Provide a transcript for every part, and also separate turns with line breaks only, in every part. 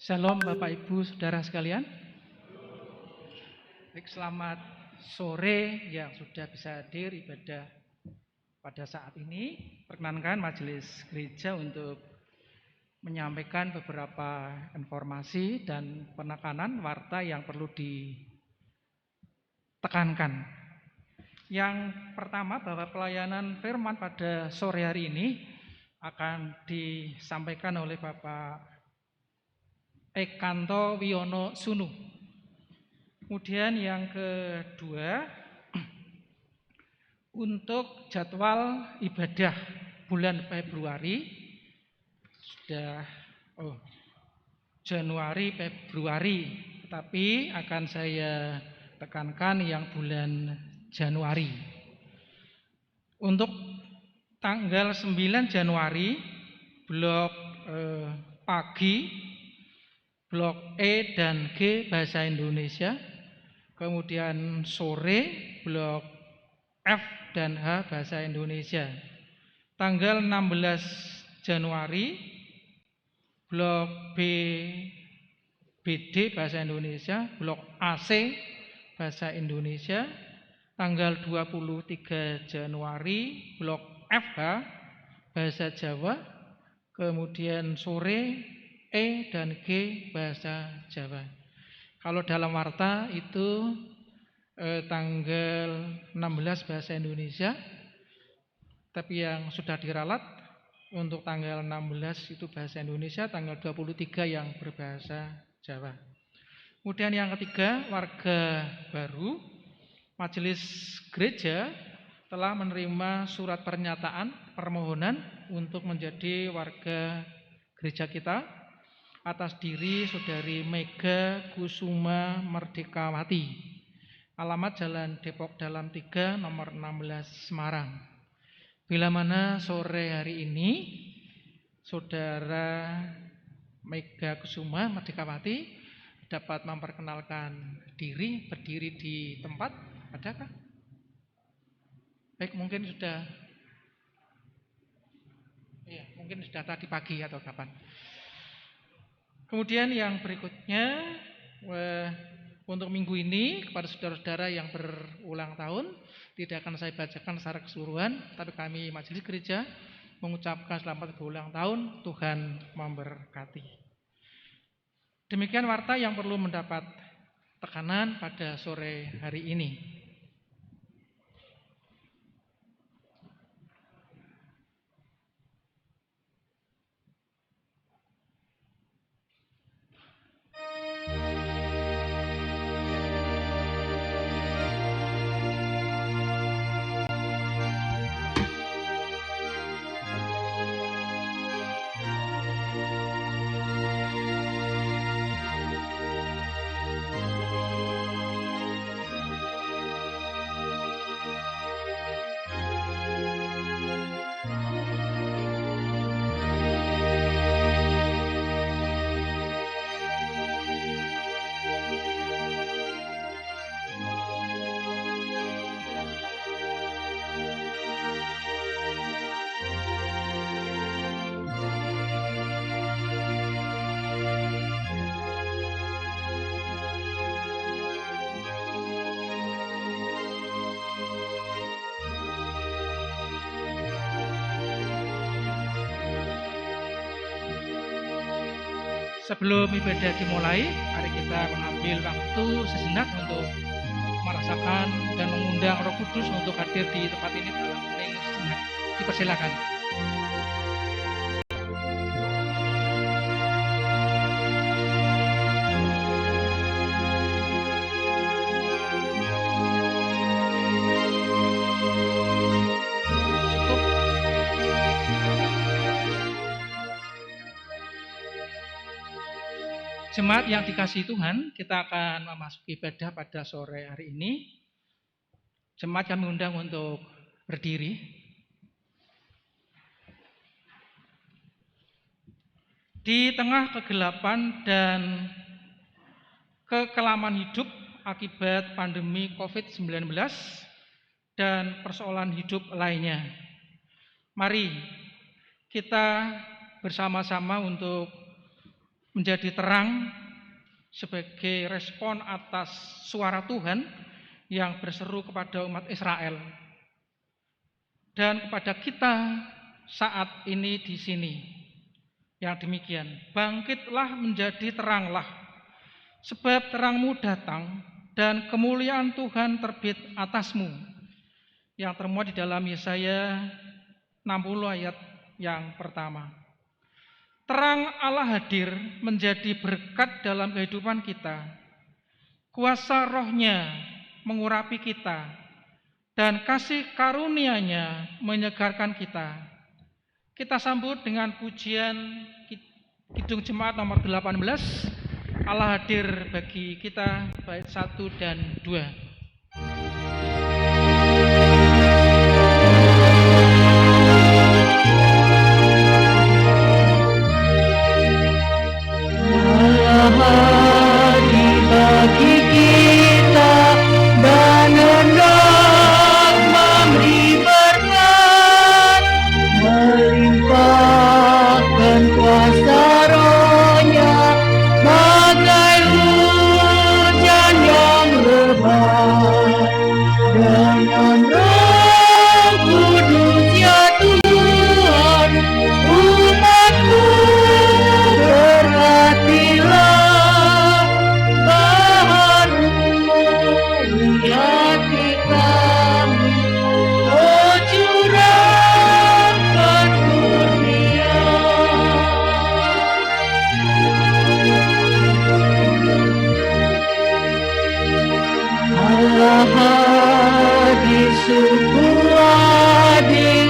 Shalom Bapak Ibu Saudara sekalian. Baik, selamat sore yang sudah bisa hadir ibadah pada saat ini. Perkenankan majelis gereja untuk menyampaikan beberapa informasi dan penekanan warta yang perlu ditekankan. Yang pertama, bahwa pelayanan firman pada sore hari ini akan disampaikan oleh Bapak Ekanto Wiono Sunu. Kemudian yang kedua, untuk jadwal ibadah bulan Februari sudah Januari Februari, tetapi akan saya tekankan yang bulan Januari. Untuk tanggal 9 Januari blok pagi, blok E dan G bahasa Indonesia. Kemudian sore blok F dan H bahasa Indonesia. Tanggal 16 Januari blok B BD bahasa Indonesia, blok AC bahasa Indonesia. Tanggal 23 Januari blok FH bahasa Jawa. Kemudian sore E dan G bahasa Jawa. Kalau dalam warta itu tanggal 16 bahasa Indonesia, tapi yang sudah diralat untuk tanggal 16 itu bahasa Indonesia, tanggal 23 yang berbahasa Jawa. Kemudian yang ketiga, warga baru, majelis gereja telah menerima surat pernyataan permohonan untuk menjadi warga gereja kita atas diri Saudari Mega Kusuma Merdekawati. Alamat Jalan Depok Dalam 3 nomor 16 Semarang. Bila mana sore hari ini Saudara Mega Kusuma Merdekawati dapat memperkenalkan diri, berdiri di tempat, adakah? Baik, mungkin sudah tadi pagi atau kapan. Kemudian yang berikutnya, untuk minggu ini kepada saudara-saudara yang berulang tahun tidak akan saya bacakan secara keseluruhan, tapi kami majelis gereja mengucapkan selamat berulang tahun, Tuhan memberkati. Demikian warta yang perlu mendapat tekanan pada sore hari ini. Sebelum ibadah dimulai, mari kita mengambil waktu sejenak untuk merasakan dan mengundang Roh Kudus untuk hadir di tempat ini dalam hening sejenak. Dipersilakan. Jemaat yang dikasihi Tuhan, kita akan memasuki ibadah pada sore hari ini. Jemaat kami undang untuk berdiri. Di tengah kegelapan dan kekelaman hidup akibat pandemi COVID-19 dan persoalan hidup lainnya, mari kita bersama-sama untuk menjadi terang sebagai respon atas suara Tuhan yang berseru kepada umat Israel. Dan kepada kita saat ini di sini, yang demikian, bangkitlah menjadi teranglah, sebab terangmu datang dan kemuliaan Tuhan terbit atasmu, yang termuat di dalam Yesaya 60 ayat yang pertama. Terang Allah hadir menjadi berkat dalam kehidupan kita. Kuasa Roh-Nya mengurapi kita dan kasih karunia-Nya menyegarkan kita. Kita sambut dengan pujian Kidung Jemaat nomor 18. Allah hadir bagi kita, bait 1 dan 2.
Bagi kita dan hendak memberi berkat, melimpahkan kuasa Roh-Nya bagai hujan yang lebat. Dengan Roh Kudus ya Tuhan, umat-Mu berhatilah. Sungguh adil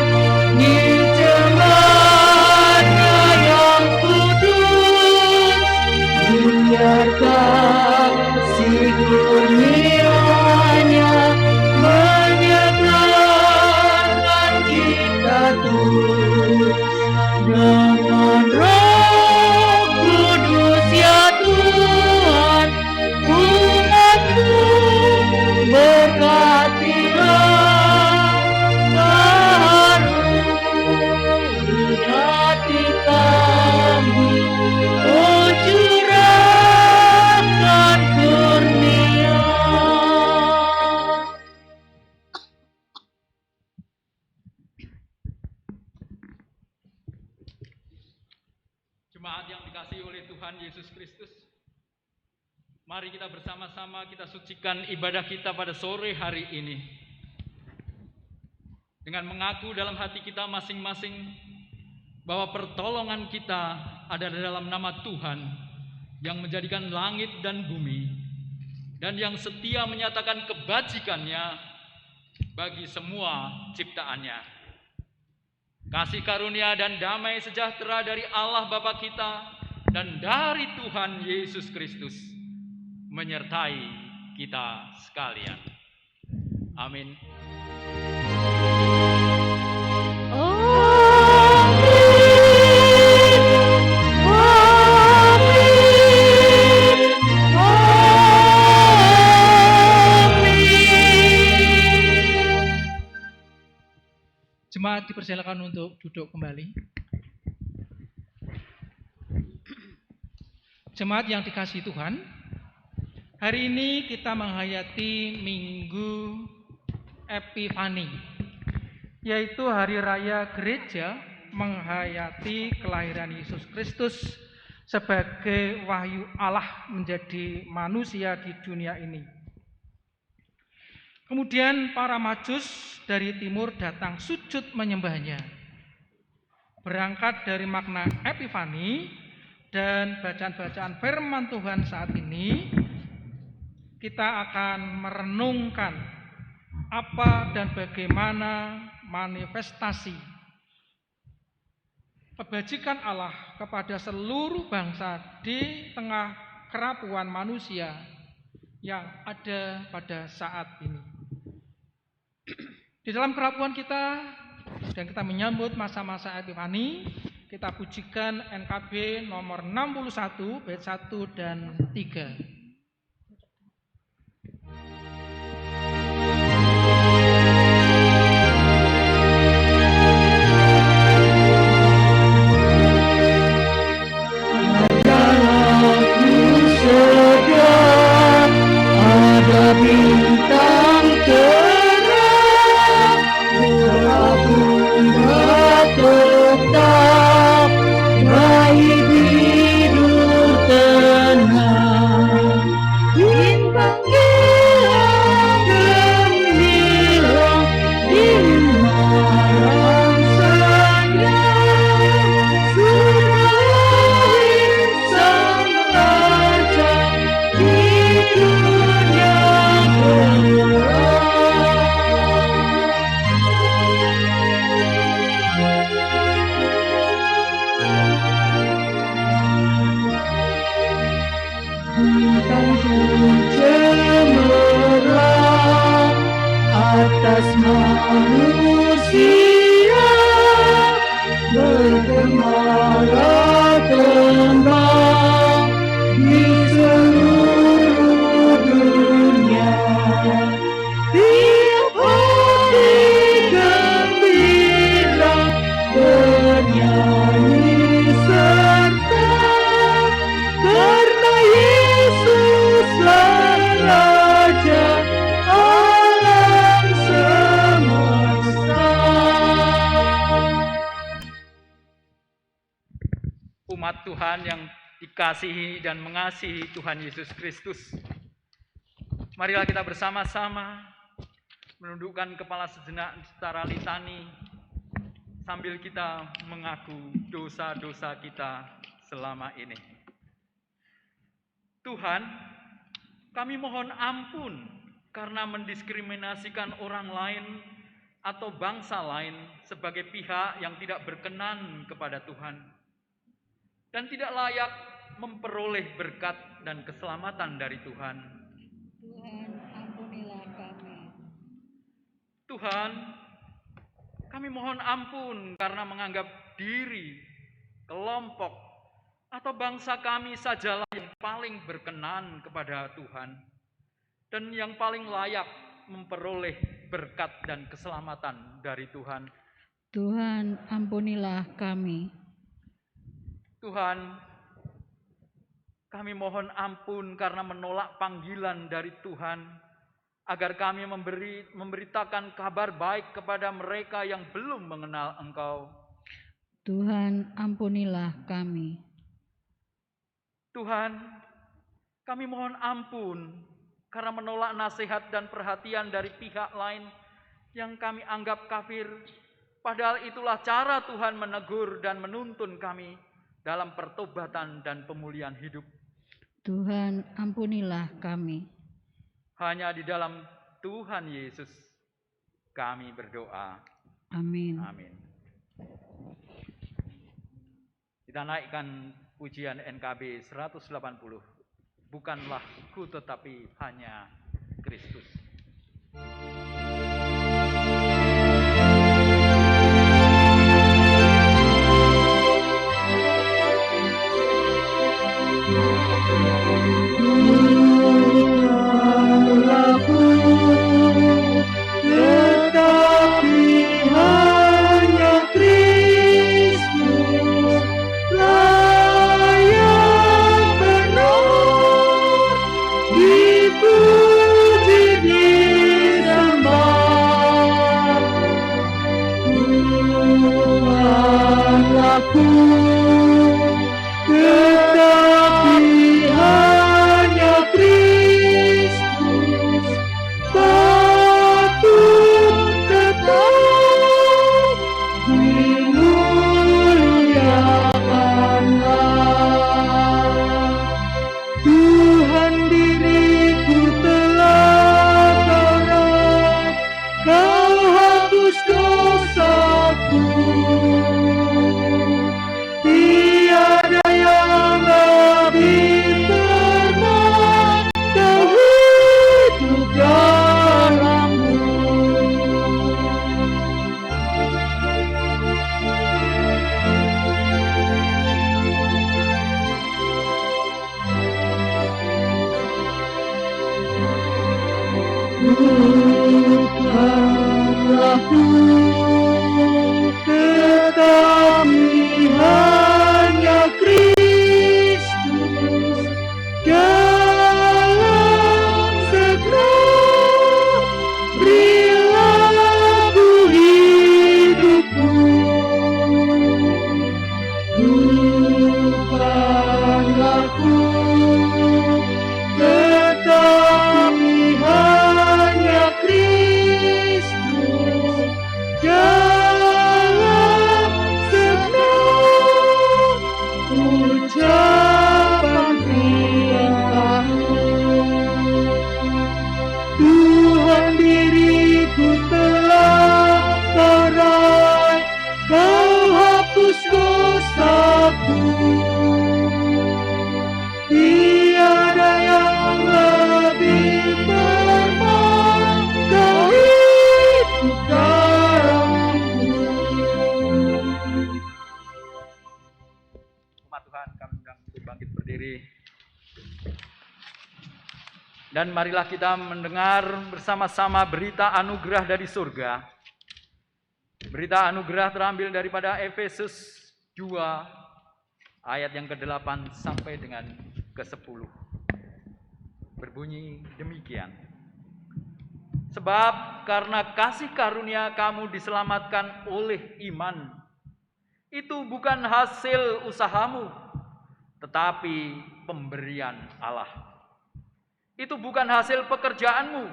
di jemaat-Nya yang kudus, biarkan kasih kurnia-Nya menyegarkan kita terus. Dengan Roh Kudus ya Tuhan, umat-Mu berkatilah.
Jemaat yang dikasihi oleh Tuhan Yesus Kristus, mari kita bersama-sama kita sucikan ibadah kita pada sore hari ini dengan mengaku dalam hati kita masing-masing bahwa pertolongan kita ada dalam nama Tuhan yang menjadikan langit dan bumi dan yang setia menyatakan kebajikannya bagi semua ciptaannya. Kasih karunia dan damai sejahtera dari Allah Bapa kita dan dari Tuhan Yesus Kristus menyertai kita sekalian. Amin.
Jemaat dipersilakan untuk duduk kembali. Jemaat yang dikasihi Tuhan, hari ini kita menghayati Minggu Epifani, yaitu hari raya gereja menghayati kelahiran Yesus Kristus sebagai wahyu Allah menjadi manusia di dunia ini. Kemudian para majus dari timur datang sujud menyembahnya. Berangkat dari makna Epifani dan bacaan-bacaan firman Tuhan saat ini, kita akan merenungkan apa dan bagaimana manifestasi kebajikan Allah kepada seluruh bangsa di tengah kerapuan manusia yang ada pada saat ini. Di dalam kerapuan kita, dan kita menyambut masa-masa Epifani, kita pujikan NKB nomor 61, bait 1 dan 3.
Adalah cemerlang atas manusia, bergembala tembang di seluruh dunia. Tiap hari gembira bernyanyi serta, karena Yesuslah Raja alam semesta.
Umat Tuhan yang dikasihi dan mengasihi Tuhan Yesus Kristus, marilah kita bersama-sama menundukkan kepala sejenak secara litani sambil kita mengaku dosa-dosa kita selama ini. Tuhan, kami mohon ampun karena mendiskriminasikan orang lain atau bangsa lain sebagai pihak yang tidak berkenan kepada Tuhan dan tidak layak memperoleh berkat dan keselamatan dari Tuhan.
Tuhan, ampunilah kami.
Tuhan, kami mohon ampun karena menganggap diri, kelompok, atau bangsa kami sajalah yang paling berkenan kepada Tuhan dan yang paling layak memperoleh berkat dan keselamatan dari Tuhan.
Tuhan, ampunilah kami.
Tuhan, kami mohon ampun karena menolak panggilan dari Tuhan agar kami memberitakan kabar baik kepada mereka yang belum mengenal Engkau.
Tuhan, ampunilah kami.
Tuhan, kami mohon ampun karena menolak nasihat dan perhatian dari pihak lain yang kami anggap kafir, padahal itulah cara Tuhan menegur dan menuntun kami dalam pertobatan dan pemulihan hidup.
Tuhan, ampunilah kami.
Hanya di dalam Tuhan Yesus kami berdoa.
Amin.
Amin. Kita naikkan pujian NKB 180. Bukanlah ku tetapi hanya Kristus. Berdiri. Dan marilah kita mendengar bersama-sama berita anugerah dari surga. Berita anugerah terambil daripada Efesus 2 ayat yang ke-8 sampai dengan ke-10. Berbunyi demikian. Sebab karena kasih karunia kamu diselamatkan oleh iman. Itu bukan hasil usahamu, tetapi pemberian Allah. Itu bukan hasil pekerjaanmu.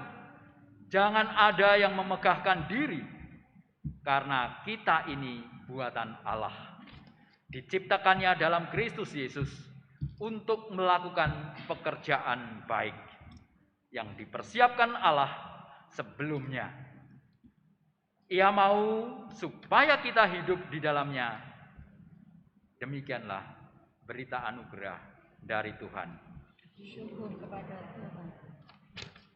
Jangan ada yang memegahkan diri, karena kita ini buatan Allah. Diciptakannya dalam Kristus Yesus untuk melakukan pekerjaan baik yang dipersiapkan Allah sebelumnya. Ia mau supaya kita hidup di dalamnya. Demikianlah berita anugerah dari Tuhan.
Syukur kepada Tuhan.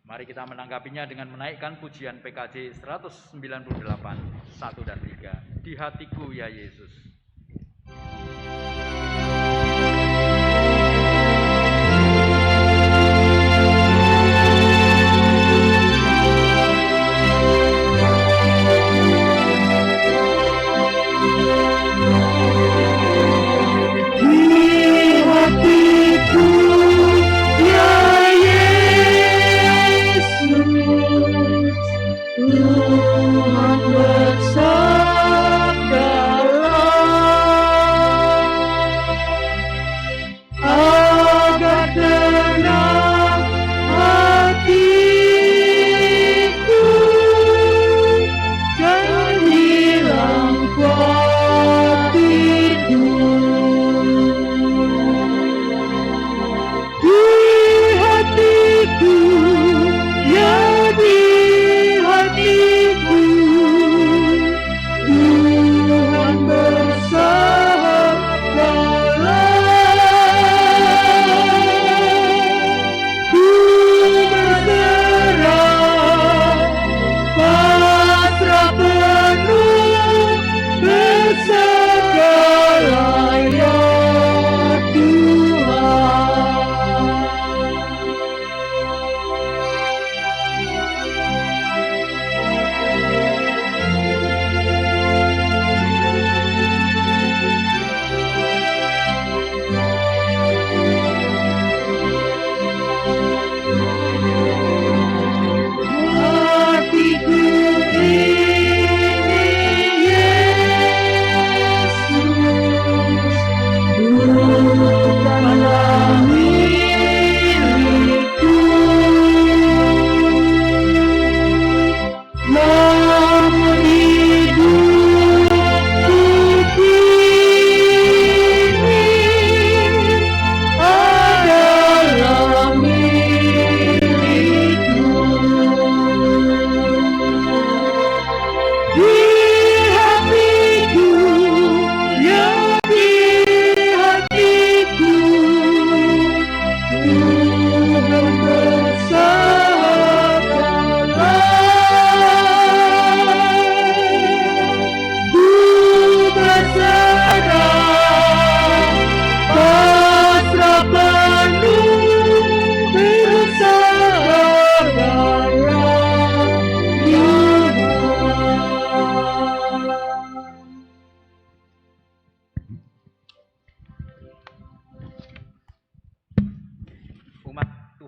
Mari kita menanggapinya dengan menaikkan pujian PKJ 198, 1 dan 3. Di hatiku ya Yesus.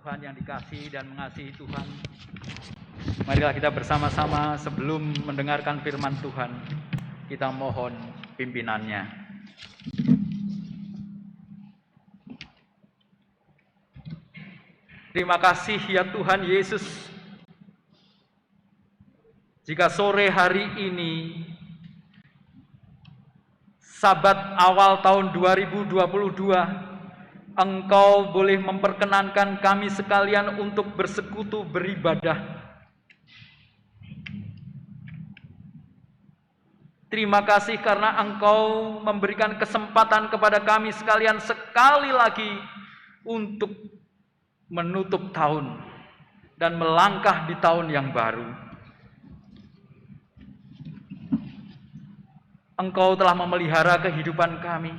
Tuhan yang dikasihi dan mengasihi Tuhan, marilah kita bersama-sama sebelum mendengarkan firman Tuhan, kita mohon pimpinannya. Terima kasih ya Tuhan Yesus, jika sore hari ini, Sabat awal tahun 2022, Engkau boleh memperkenankan kami sekalian untuk bersekutu beribadah. Terima kasih karena Engkau memberikan kesempatan kepada kami sekalian sekali lagi untuk menutup tahun dan melangkah di tahun yang baru. Engkau telah memelihara kehidupan kami.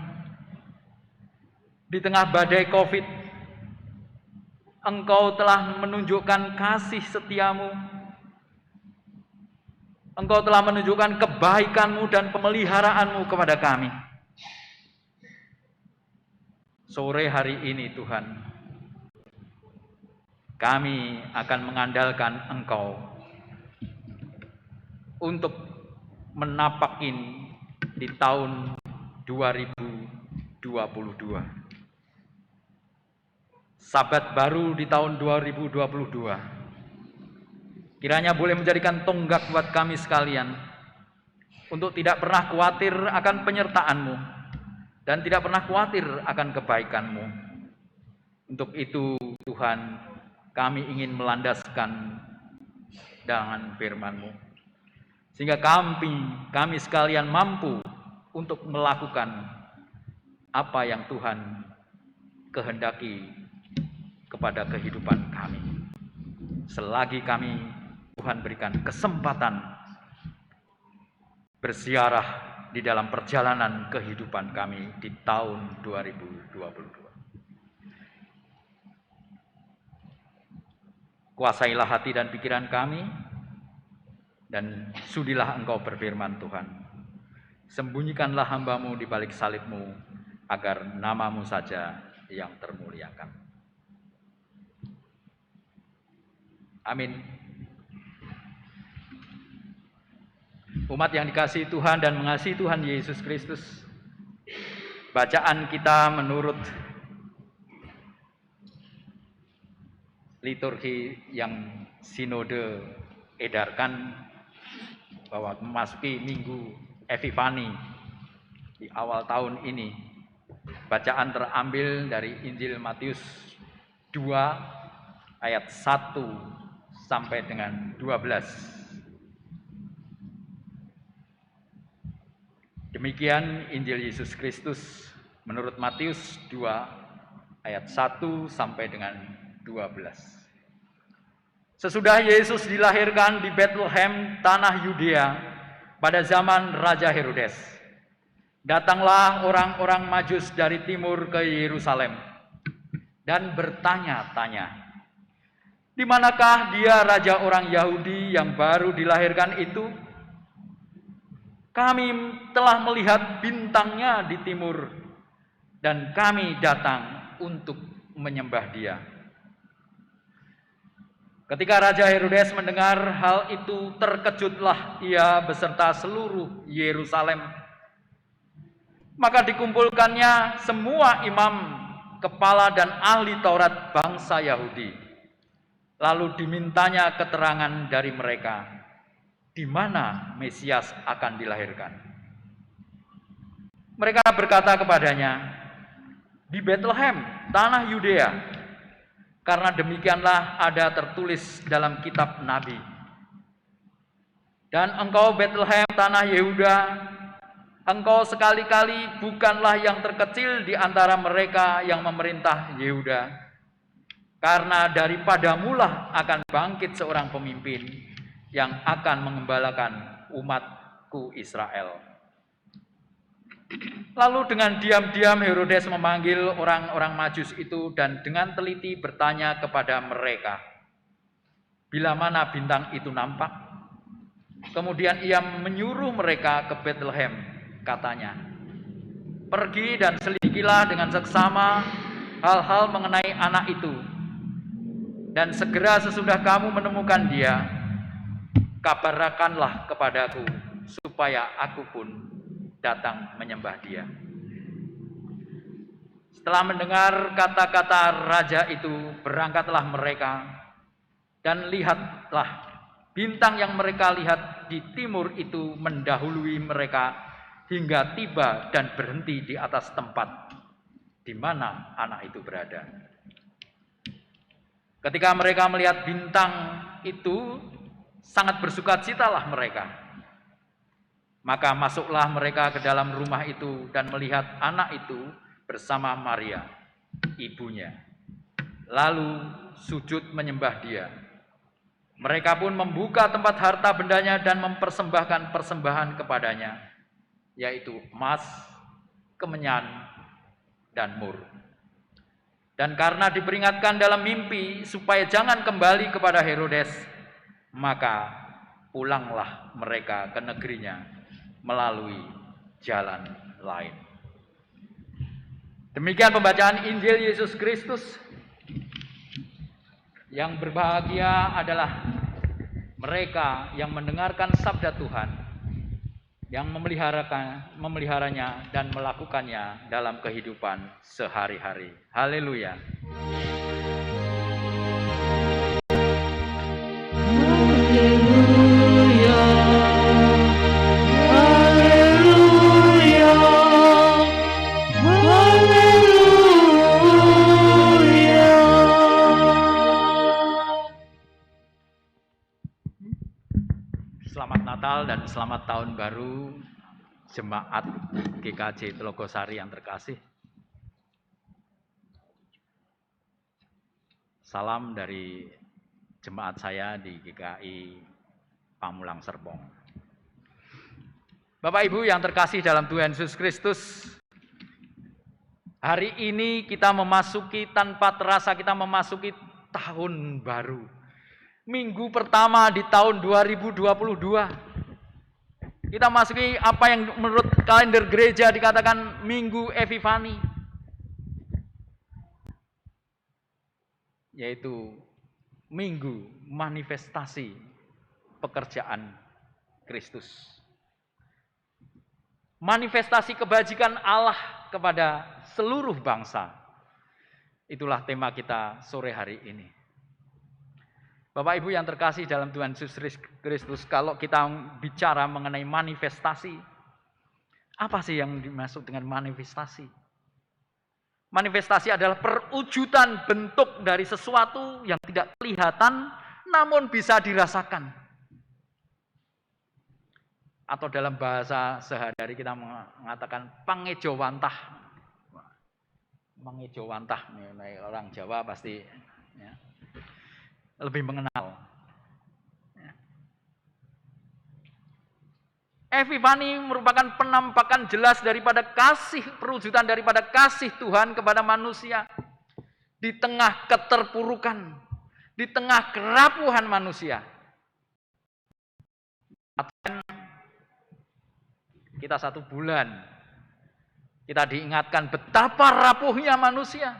Di tengah badai COVID, Engkau telah menunjukkan kasih setiamu. Engkau telah menunjukkan kebaikan-Mu dan pemeliharaanmu kepada kami. Sore hari ini Tuhan, kami akan mengandalkan Engkau untuk menapakin di tahun 2022. Sabat baru di tahun 2022. Kiranya boleh menjadikan tonggak buat kami sekalian untuk tidak pernah khawatir akan penyertaan-Mu dan tidak pernah khawatir akan kebaikan-Mu. Untuk itu Tuhan, kami ingin melandaskan dengan firman-Mu, sehingga kami sekalian mampu untuk melakukan apa yang Tuhan kehendaki kepada kehidupan kami. Selagi kami, Tuhan berikan kesempatan berziarah di dalam perjalanan kehidupan kami di tahun 2022. Kuasailah hati dan pikiran kami, dan sudilah Engkau berfirman Tuhan. Sembunyikanlah hamba-Mu di balik salib-Mu, agar nama-Mu saja yang termuliakan. Amin. Umat yang dikasihi Tuhan dan mengasihi Tuhan Yesus Kristus, bacaan kita menurut liturgi yang sinode edarkan bahwa memasuki minggu Epifani di awal tahun ini. Bacaan terambil dari Injil Matius 2 ayat 1 sampai dengan 12. Demikian Injil Yesus Kristus menurut Matius 2 ayat 1 sampai dengan 12. Sesudah Yesus dilahirkan di Bethlehem, tanah Yudea, pada zaman Raja Herodes, datanglah orang-orang Majus dari timur ke Yerusalem dan bertanya-tanya, "Di manakah dia raja orang Yahudi yang baru dilahirkan itu? Kami telah melihat bintangnya di timur, dan kami datang untuk menyembah dia." Ketika Raja Herodes mendengar hal itu, terkejutlah ia beserta seluruh Yerusalem. Maka dikumpulkannya semua imam, kepala dan ahli Taurat bangsa Yahudi. Lalu dimintanya keterangan dari mereka, di mana Mesias akan dilahirkan. Mereka berkata kepadanya, "Di Bethlehem, tanah Yudea, karena demikianlah ada tertulis dalam kitab Nabi. Dan engkau Bethlehem, tanah Yehuda, engkau sekali-kali bukanlah yang terkecil di antara mereka yang memerintah Yehuda, karena daripadamulah akan bangkit seorang pemimpin yang akan mengembalakan umatku Israel." Lalu dengan diam-diam Herodes memanggil orang-orang Majus itu dan dengan teliti bertanya kepada mereka, "Bila mana bintang itu nampak?" Kemudian ia menyuruh mereka ke Bethlehem, katanya, "Pergi dan selidikilah dengan seksama hal-hal mengenai anak itu. Dan segera sesudah kamu menemukan dia, kabarkanlah kepadaku, supaya aku pun datang menyembah dia." Setelah mendengar kata-kata raja itu, berangkatlah mereka, dan lihatlah, bintang yang mereka lihat di timur itu mendahului mereka hingga tiba dan berhenti di atas tempat di mana anak itu berada. Ketika mereka melihat bintang itu, sangat bersukacitalah mereka. Maka masuklah mereka ke dalam rumah itu dan melihat anak itu bersama Maria, ibunya. Lalu sujud menyembah dia. Mereka pun membuka tempat harta bendanya dan mempersembahkan persembahan kepadanya, yaitu emas, kemenyan, dan mur. Dan karena diperingatkan dalam mimpi supaya jangan kembali kepada Herodes, maka pulanglah mereka ke negerinya melalui jalan lain. Demikian pembacaan Injil Yesus Kristus. Yang berbahagia adalah mereka yang mendengarkan sabda Tuhan, yang memeliharanya dan melakukannya dalam kehidupan sehari-hari. Haleluya.
Haleluya, haleluya, haleluya.
Selamat Natal dan selamat Tahun Baru Jemaat GKJ Telogosari yang terkasih. Salam dari jemaat saya di GKI Pamulang Serpong. Bapak Ibu yang terkasih dalam Tuhan Yesus Kristus, hari ini kita memasuki, tanpa terasa kita memasuki tahun baru. Minggu pertama di tahun 2022. Kita masuki apa yang menurut kalender gereja dikatakan Minggu Epifani, yaitu Minggu manifestasi pekerjaan Kristus. Manifestasi kebajikan Allah kepada seluruh bangsa. Itulah tema kita sore hari ini. Bapak Ibu yang terkasih dalam Tuhan Yesus Kristus, kalau kita bicara mengenai manifestasi, apa sih yang dimaksud dengan manifestasi? Manifestasi adalah perwujudan bentuk dari sesuatu yang tidak kelihatan namun bisa dirasakan. Atau dalam bahasa sehari-hari kita mengatakan pangejowantah. Mangejowantah, orang Jawa pasti ya, lebih mengenal. Epifani merupakan penampakan jelas daripada kasih, perwujudan daripada kasih Tuhan kepada manusia. Di tengah keterpurukan, di tengah kerapuhan manusia. Kita 1 bulan, kita diingatkan betapa rapuhnya manusia.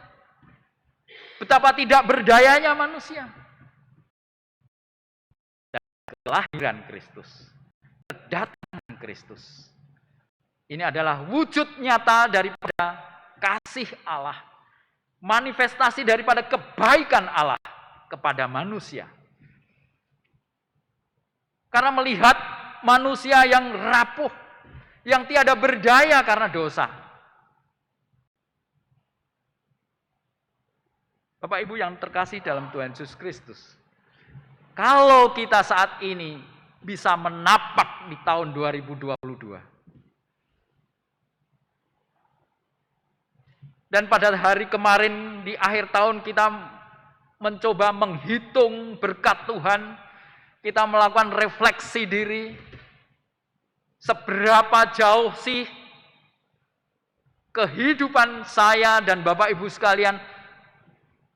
Betapa tidak berdayanya manusia. Kelahiran Kristus, kedatangan Kristus. Ini adalah wujud nyata daripada kasih Allah, manifestasi daripada kebaikan Allah kepada manusia. Karena melihat manusia yang rapuh, yang tiada berdaya karena dosa. Bapak Ibu yang terkasih dalam Tuhan Yesus Kristus, kalau kita saat ini bisa menapak di tahun 2022. Dan pada hari kemarin di akhir tahun kita mencoba menghitung berkat Tuhan. Kita melakukan refleksi diri. Seberapa jauh sih kehidupan saya dan Bapak Ibu sekalian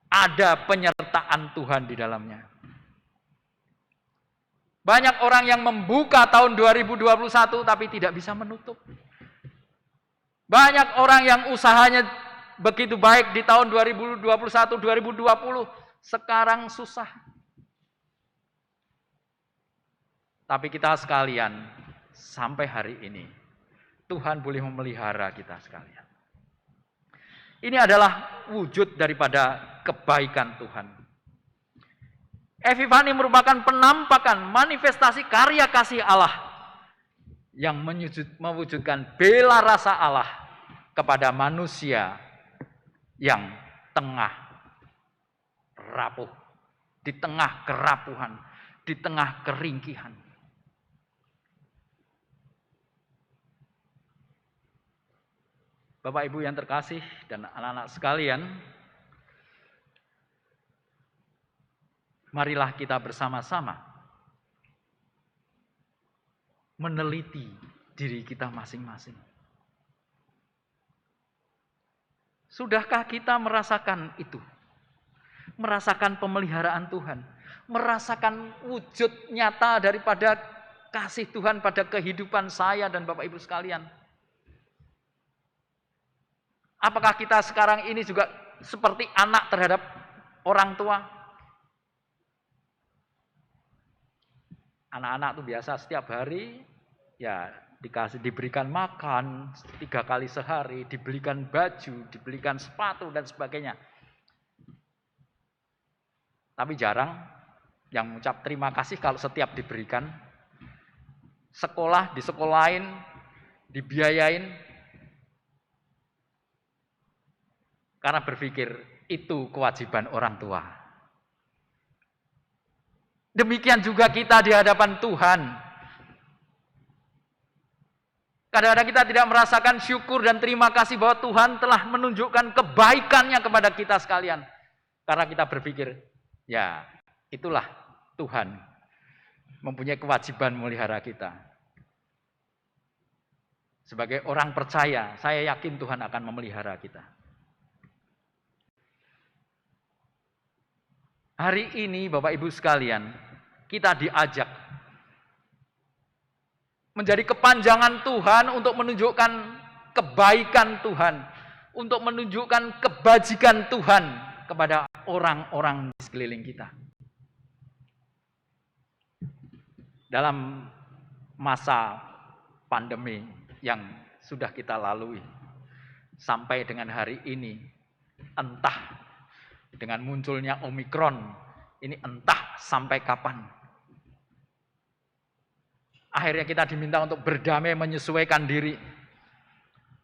ada penyertaan Tuhan di dalamnya. Banyak orang yang membuka tahun 2021 tapi tidak bisa menutup. Banyak orang yang usahanya begitu baik di tahun 2021, 2020, sekarang susah. Tapi kita sekalian, sampai hari ini, Tuhan boleh memelihara kita sekalian. Ini adalah wujud daripada kebaikan Tuhan. Epifani merupakan penampakan manifestasi karya kasih Allah yang mewujudkan bela rasa Allah kepada manusia yang tengah rapuh, di tengah kerapuhan, di tengah keringkihan. Bapak Ibu yang terkasih dan anak-anak sekalian, marilah kita bersama-sama meneliti diri kita masing-masing.
Sudahkah kita merasakan itu? Merasakan pemeliharaan Tuhan, merasakan wujud nyata daripada kasih Tuhan pada kehidupan saya dan Bapak Ibu sekalian. Apakah kita sekarang ini juga seperti anak terhadap orang tua? Anak-anak itu biasa setiap hari ya diberikan makan 3 kali sehari, dibelikan baju, dibelikan sepatu dan sebagainya. Tapi jarang yang mengucap terima kasih kalau setiap diberikan. Sekolah disekolahin, dibiayain. Karena berpikir itu kewajiban orang tua. Demikian juga kita di hadapan Tuhan. Kadang-kadang kita tidak merasakan syukur dan terima kasih bahwa Tuhan telah menunjukkan kebaikannya kepada kita sekalian. Karena kita berpikir, ya itulah Tuhan mempunyai kewajiban memelihara kita. Sebagai orang percaya, saya yakin Tuhan akan memelihara kita. Hari ini Bapak Ibu sekalian, kita diajak menjadi kepanjangan Tuhan untuk menunjukkan kebaikan Tuhan, untuk menunjukkan kebajikan Tuhan kepada orang-orang di sekeliling kita. Dalam masa pandemi yang sudah kita lalui sampai dengan hari ini, entah dengan munculnya Omikron, ini entah sampai kapan. Akhirnya kita diminta untuk berdamai, menyesuaikan diri.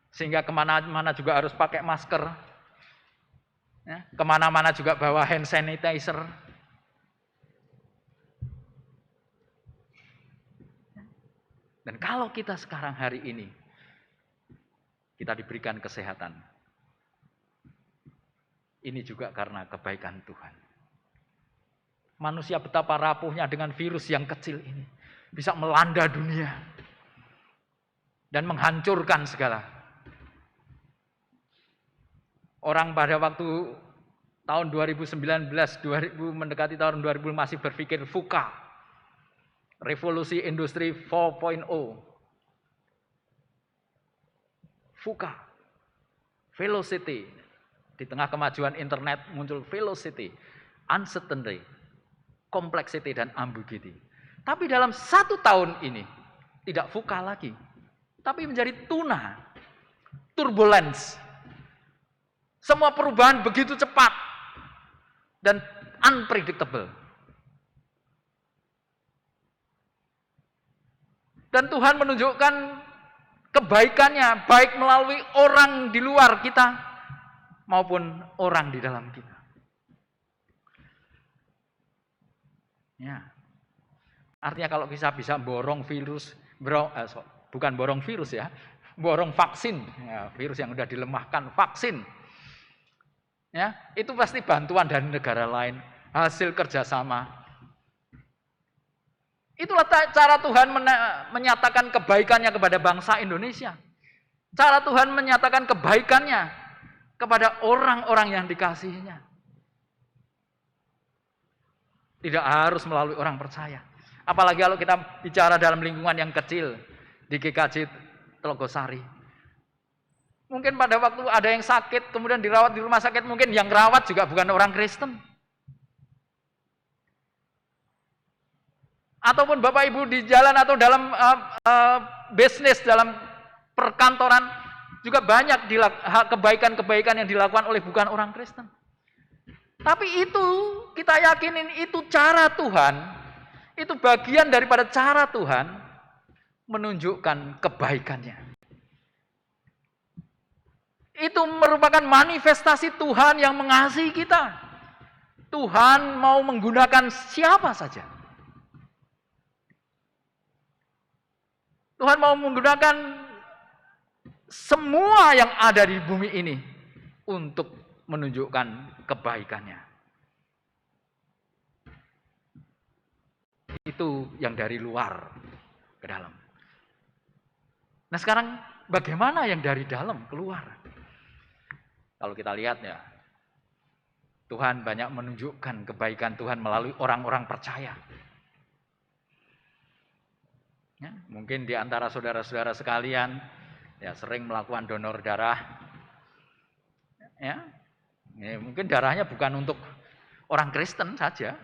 Sehingga kemana-mana juga harus pakai masker. Ya, kemana-mana juga bawa hand sanitizer. Dan kalau kita sekarang hari ini, kita diberikan kesehatan. Ini juga karena kebaikan Tuhan. Manusia betapa rapuhnya dengan virus yang kecil ini. Bisa melanda dunia. Dan menghancurkan segala. Orang pada waktu tahun 2019, mendekati tahun 2000 masih berpikir VUCA. Revolusi Industri 4.0. VUCA. Velocity. Di tengah kemajuan internet muncul velocity, uncertainty, complexity, dan ambiguity. Tapi dalam 1 tahun ini, tidak VUCA lagi, tapi menjadi tuna, turbulence. Semua perubahan begitu cepat dan unpredictable. Dan Tuhan menunjukkan kebaikannya, baik melalui orang di luar kita, maupun orang di dalam kita. Ya. Artinya kalau kita bisa borong virus, bukan borong virus ya, borong vaksin, ya, virus yang sudah dilemahkan, vaksin. Ya, itu pasti bantuan dari negara lain, hasil kerjasama. Itulah cara Tuhan menyatakan kebaikannya kepada bangsa Indonesia. Cara Tuhan menyatakan kebaikannya kepada orang-orang yang dikasihinya. Tidak harus melalui orang percaya. Apalagi kalau kita bicara dalam lingkungan yang kecil di GKJ Telogosari. Mungkin pada waktu ada yang sakit kemudian dirawat di rumah sakit, mungkin yang rawat juga bukan orang Kristen. Ataupun Bapak Ibu di jalan atau dalam bisnis, dalam perkantoran, juga banyak kebaikan-kebaikan yang dilakukan oleh bukan orang Kristen. Tapi itu kita yakinin itu cara Tuhan, itu bagian daripada cara Tuhan menunjukkan kebaikannya. Itu merupakan manifestasi Tuhan yang mengasihi kita. Tuhan mau menggunakan siapa saja. Tuhan mau menggunakan semua yang ada di bumi ini untuk menunjukkan kebaikannya. Itu yang dari luar ke dalam. Nah sekarang bagaimana yang dari dalam keluar? Kalau kita lihat ya, Tuhan banyak menunjukkan kebaikan Tuhan melalui orang-orang percaya. Ya, mungkin di antara saudara-saudara sekalian ya sering melakukan donor darah. Ya, mungkin darahnya bukan untuk orang Kristen saja,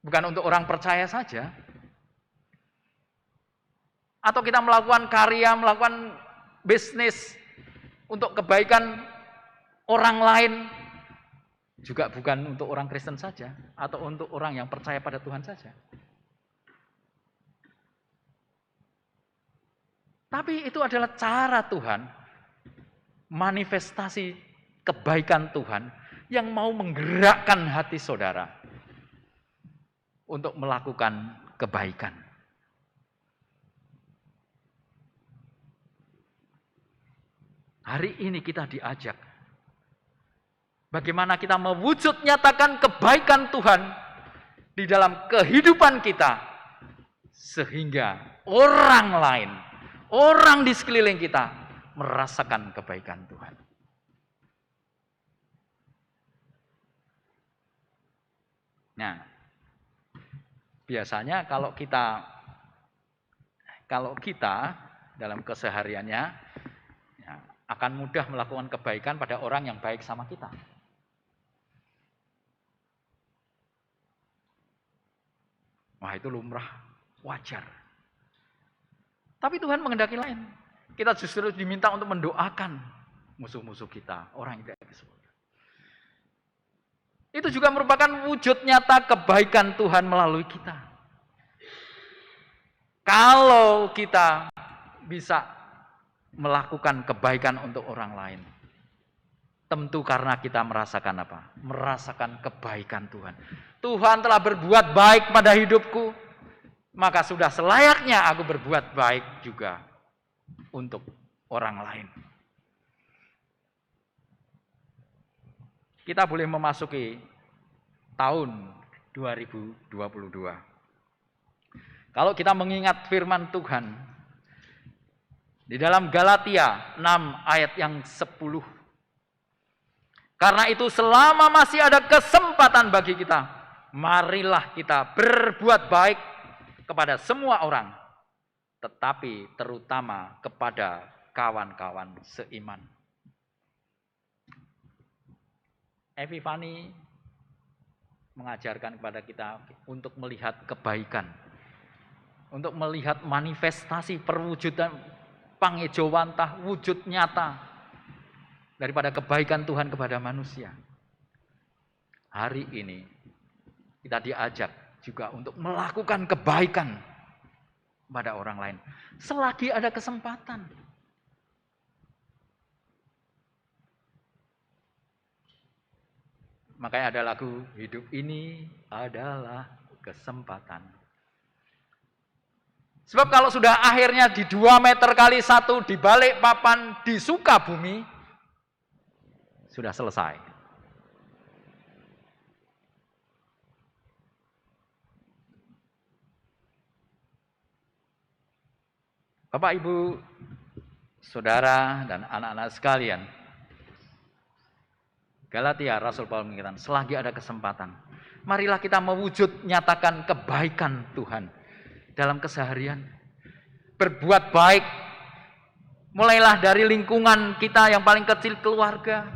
bukan untuk orang percaya saja. Atau kita melakukan karya, melakukan bisnis untuk kebaikan orang lain, juga bukan untuk orang Kristen saja, atau untuk orang yang percaya pada Tuhan saja. Tapi itu adalah cara Tuhan, manifestasi kebaikan Tuhan yang mau menggerakkan hati saudara untuk melakukan kebaikan. Hari ini kita diajak bagaimana kita mewujud nyatakan kebaikan Tuhan di dalam kehidupan kita sehingga orang lain, orang di sekeliling kita merasakan kebaikan Tuhan. Nah, biasanya kalau kita dalam kesehariannya ya, akan mudah melakukan kebaikan pada orang yang baik sama kita. Wah, itu lumrah, wajar. Tapi Tuhan menghendaki lain. Kita justru diminta untuk mendoakan musuh-musuh kita, orang yang tidak disebut. Itu juga merupakan wujud nyata kebaikan Tuhan melalui kita. Kalau kita bisa melakukan kebaikan untuk orang lain, tentu karena kita merasakan apa? Merasakan kebaikan Tuhan. Tuhan telah berbuat baik pada hidupku, maka sudah selayaknya aku berbuat baik juga untuk orang lain. Kita boleh memasuki tahun 2022. Kalau kita mengingat firman Tuhan di dalam Galatia 6 ayat yang 10. Karena itu selama masih ada kesempatan bagi kita, marilah kita berbuat baik kepada semua orang, tetapi terutama kepada kawan-kawan seiman. Epifani mengajarkan kepada kita untuk melihat kebaikan, untuk melihat manifestasi perwujudan pangejawantah wujud nyata daripada kebaikan Tuhan kepada manusia. Hari ini kita diajak juga untuk melakukan kebaikan pada orang lain selagi ada kesempatan. Makanya ada lagu, hidup ini adalah kesempatan. Sebab kalau sudah akhirnya di 2 meter kali 1 di balik papan di Sukabumi, sudah selesai. Bapak, Ibu, Saudara, dan anak-anak sekalian, Galatia, Rasul Paulus mengatakan, selagi ada kesempatan, marilah kita mewujud nyatakan kebaikan Tuhan dalam keseharian. Berbuat baik, mulailah dari lingkungan kita yang paling kecil, keluarga,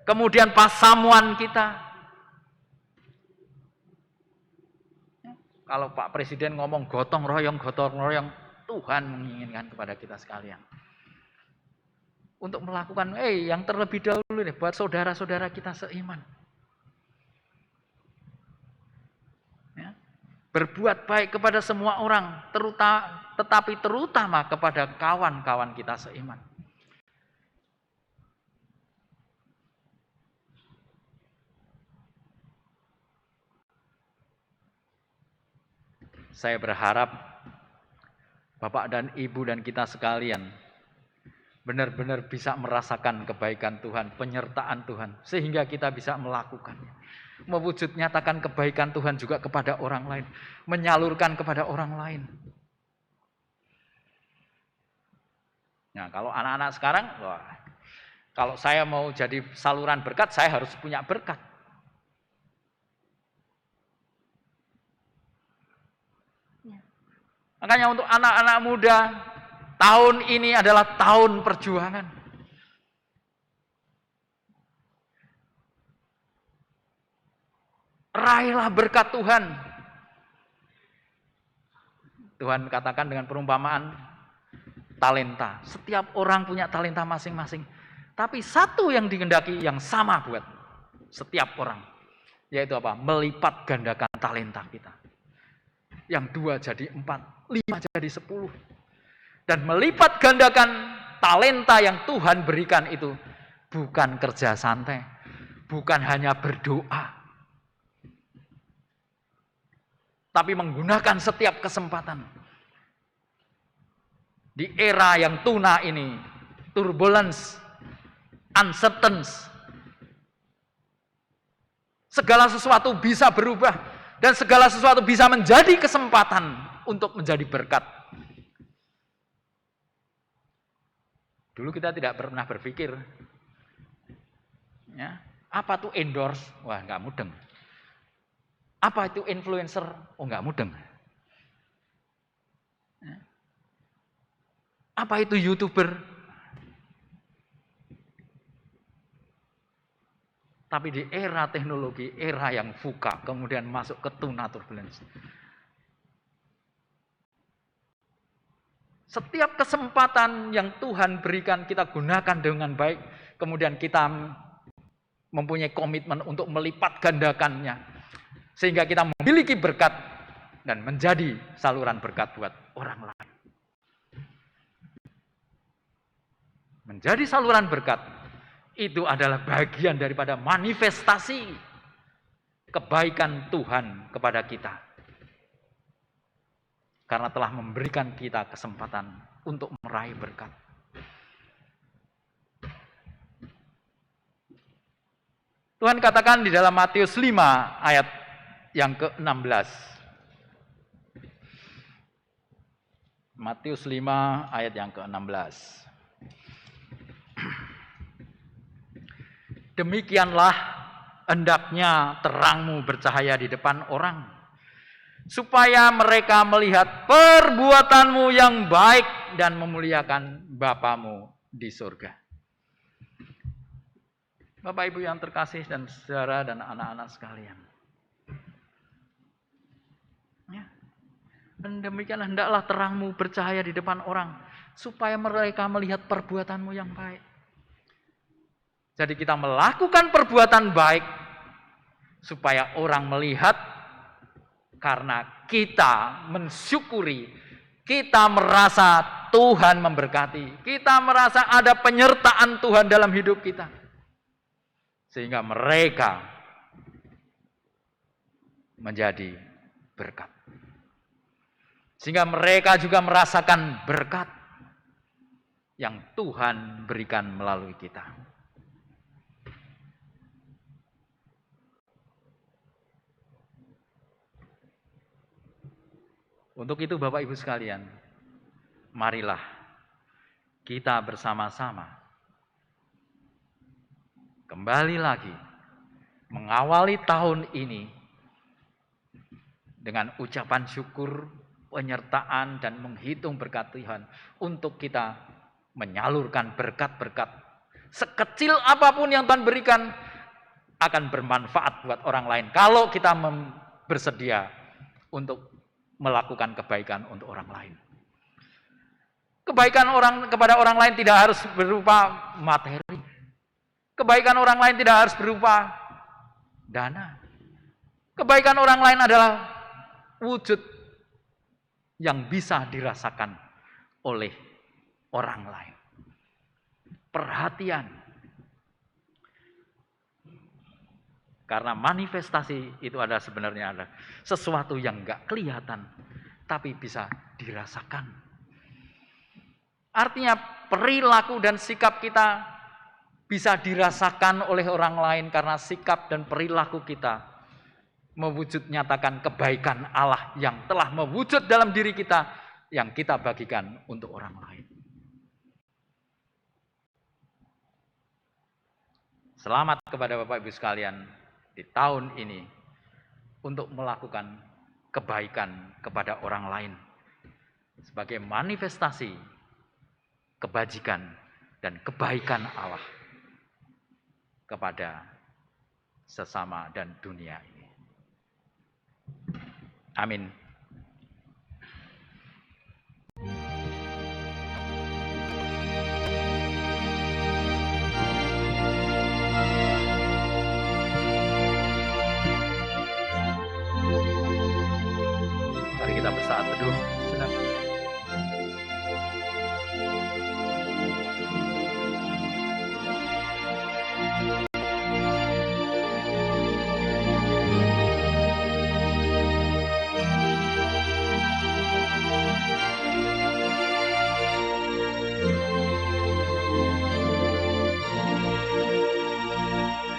kemudian pasamuan kita. Kalau Pak Presiden ngomong gotong royong, Tuhan menginginkan kepada kita sekalian untuk melakukan yang terlebih dahulu nih buat saudara-saudara kita seiman. Ya. Berbuat baik kepada semua orang, tetapi terutama kepada kawan-kawan kita seiman. Saya berharap Bapak dan Ibu dan kita sekalian benar-benar bisa merasakan kebaikan Tuhan, penyertaan Tuhan, sehingga kita bisa melakukannya. Mewujud nyatakan kebaikan Tuhan juga kepada orang lain, menyalurkan kepada orang lain. Nah, kalau anak-anak sekarang, wah, Kalau saya mau jadi saluran berkat, saya harus punya berkat. Makanya untuk anak-anak muda, tahun ini adalah tahun perjuangan. Raihlah berkat Tuhan. Tuhan katakan dengan perumpamaan talenta. Setiap orang punya talenta masing-masing. Tapi satu yang dikehendaki yang sama buat setiap orang. Yaitu apa? Melipat gandakan talenta kita. Yang 2 jadi 4, 5 jadi 10. Dan melipat gandakan talenta yang Tuhan berikan itu bukan kerja santai. Bukan hanya berdoa. Tapi menggunakan setiap kesempatan. Di era yang tuna ini, turbulence, uncertainty, segala sesuatu bisa berubah dan segala sesuatu bisa menjadi kesempatan untuk menjadi berkat. Dulu kita tidak pernah berpikir, ya, apa tuh endorse? Wah, nggak mudeng. Apa itu influencer? Oh, nggak mudeng. Apa itu YouTuber? Tapi di era teknologi, era yang VUCA, kemudian masuk ke tuna turbulence. Setiap kesempatan yang Tuhan berikan kita gunakan dengan baik, kemudian kita mempunyai komitmen untuk melipat gandakannya. Sehingga kita memiliki berkat dan menjadi saluran berkat buat orang lain. Menjadi saluran berkat itu adalah bagian daripada manifestasi kebaikan Tuhan kepada kita. Karena telah memberikan kita kesempatan untuk meraih berkat. Tuhan katakan di dalam Matius 5 ayat yang ke-16. Matius 5 ayat yang ke-16. Demikianlah hendaknya terangmu bercahaya di depan orang, supaya mereka melihat perbuatanmu yang baik dan memuliakan Bapamu di surga. Bapak Ibu yang terkasih dan saudara dan anak-anak sekalian. Ya. Dan demikianlah hendaklah terangmu bercahaya di depan orang, supaya mereka melihat perbuatanmu yang baik. Jadi kita melakukan perbuatan baik, supaya orang melihat, karena kita mensyukuri, kita merasa Tuhan memberkati, kita merasa ada penyertaan Tuhan dalam hidup kita. Sehingga mereka menjadi berkat. Sehingga mereka juga merasakan berkat yang Tuhan berikan melalui kita. Untuk itu Bapak Ibu sekalian, marilah kita bersama-sama kembali lagi mengawali tahun ini dengan ucapan syukur, penyertaan dan menghitung berkat Tuhan untuk kita menyalurkan berkat-berkat sekecil apapun yang Tuhan berikan akan bermanfaat buat orang lain kalau kita bersedia untuk melakukan kebaikan untuk orang lain. Kebaikan kepada orang lain tidak harus berupa materi. Kebaikan orang lain tidak harus berupa dana. Kebaikan orang lain adalah wujud yang bisa dirasakan oleh orang lain. Perhatian. Karena manifestasi itu adalah sebenarnya adalah sesuatu yang enggak kelihatan, tapi bisa dirasakan. Artinya perilaku dan sikap kita bisa dirasakan oleh orang lain karena sikap dan perilaku kita mewujud nyatakan kebaikan Allah yang telah mewujud dalam diri kita yang kita bagikan untuk orang lain. Selamat kepada Bapak Ibu sekalian di tahun ini untuk melakukan kebaikan kepada orang lain sebagai manifestasi kebajikan dan kebaikan Allah kepada sesama dan dunia ini. Amin. Mari kita bersaat teduh sejenak.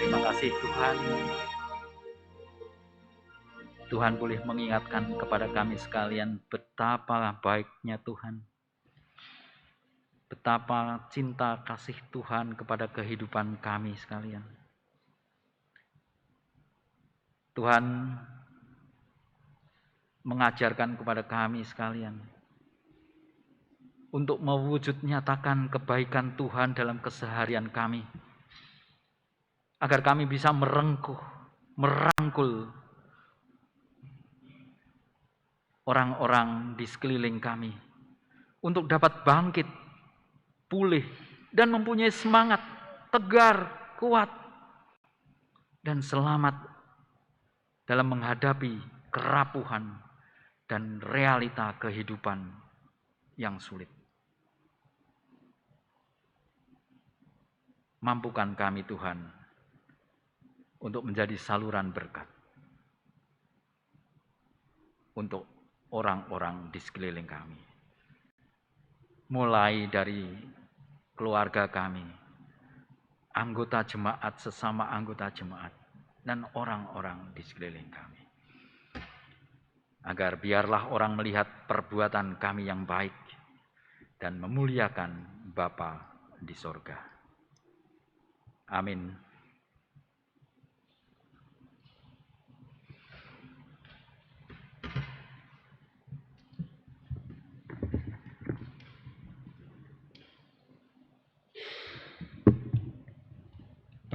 Terima kasih Tuhan. Tuhan boleh mengingatkan kepada kami sekalian betapa baiknya Tuhan. Betapa cinta kasih Tuhan kepada kehidupan kami sekalian. Tuhan mengajarkan kepada kami sekalian untuk mewujud nyatakan kebaikan Tuhan dalam keseharian kami. Agar kami bisa merangkul orang-orang di sekeliling kami untuk dapat bangkit, pulih, dan mempunyai semangat, tegar, kuat, dan selamat dalam menghadapi kerapuhan dan realita kehidupan yang sulit. Mampukan kami Tuhan untuk menjadi saluran berkat untuk orang-orang di sekeliling kami. Mulai dari keluarga kami, anggota jemaat, sesama anggota jemaat, dan orang-orang di sekeliling kami. Agar biarlah orang melihat perbuatan kami yang baik dan memuliakan Bapa di sorga. Amin.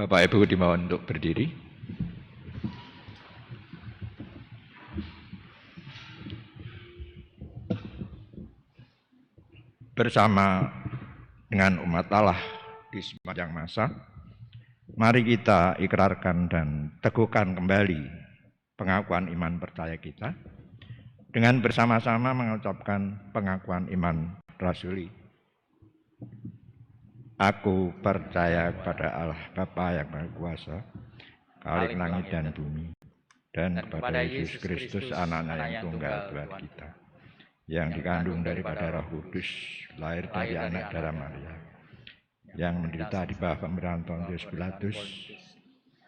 Bapak Ibu dimohon untuk berdiri. Bersama dengan umat Allah di sepanjang masa, mari kita ikrarkan dan teguhkan kembali pengakuan iman percaya kita dengan bersama-sama mengucapkan pengakuan iman rasuli. Aku percaya kepada Allah Bapa yang Maha Kuasa, Khalik langit dan bumi, dan kepada Yesus Kristus anaknya yang tunggal buat kita, yang dikandung daripada Roh Kudus, lahir dari anak darah Maria, yang menderita di bawah pemerintahan Pontius Pilatus,